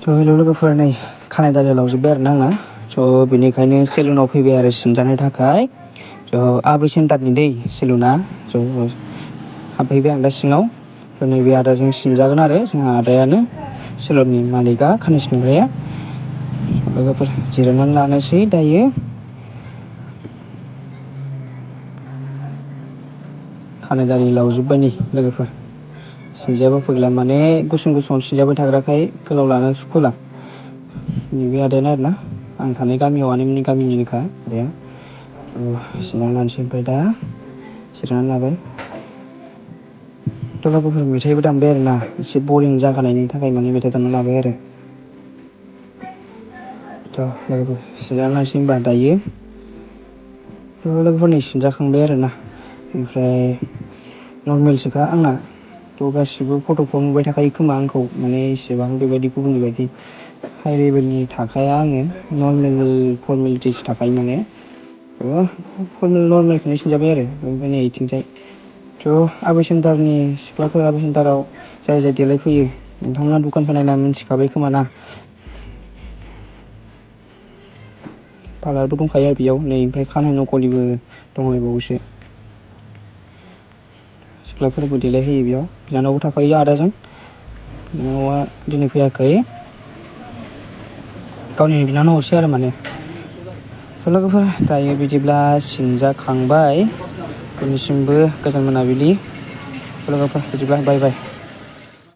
लोगोफोर नै खानाय दारि लावजोब्बाय आरो ना आंना बेनिखायनो सेलुनाव फैबाय आरो सिनजानो थाखाय आबै सेन्टारनि दै सेलुना हाबफैबाय आं दा सिङाव नैबे आदाजों सिनजागोन आरो जोंहा आदायानो सेलुननि मालिकआ खानाय सिनग्राया लोगोफोर जिरायनानै लानोसै दायो खानाय दारि लावजोब्बाय नै लोगोफोर सिनजायाबो फैला माने गुसुं सिनजाबाय थाग्राखाय गोलाव लानो सुखुला नैबे आदायानो आरो ना आं थानाय गामियाव आनैमोननि गामिनिनोखा आदाया सिननानै लानोसै ओमफ्राय दा जिरायनानै लाबाय लोगोफोर मेथाइबो दामबाय आरो ना एसे बरिं जाखानायनि थाखाय माने मेथाइ दामना लाबाय आरो लोगोफोर सिनजाना लानोसै होनबा दायो लोगोफोर नै सिनजाखांबाय आरो ना ओमफ्राय नर्मेलसोखा आंना गासिबो फट'फ्राव नुबाय थाखायो खोमा आंखौ माने इसेबां बेबायदि गुबुननि बायदि हाइ लेभेलनि थाखाया आङो नर्मेल फर्मेलिटिसो थाखायो माने नर्मेलखौनो सिनजाबाय आरो ओमफ्राय नै इथिंजाय आबै सेन्टारनि सिख्लाफोर आबै सेन्टाराव जाय देलायफैयो नोंथांमोना दखानखौ नायना मिन्थिखाबाय खोमा ना पार्लारबो दंखायो आरो बेयाव नै ओमफ्राय खानाय नखलिबो दंलायबावोसो सिख्लाफोरबो देलायहोयो बेयाव बिनानावबो थाफायो आदाजों बिनानावा दिनै फैयाखै गावनि बिनानावसो आरो माने लोगोफोर दायो बिदिब्ला सिनजाखांबाय बयनिसिमबो गोजोन मोनाबिलि लोगोफोर बिदिब्ला बाय बाय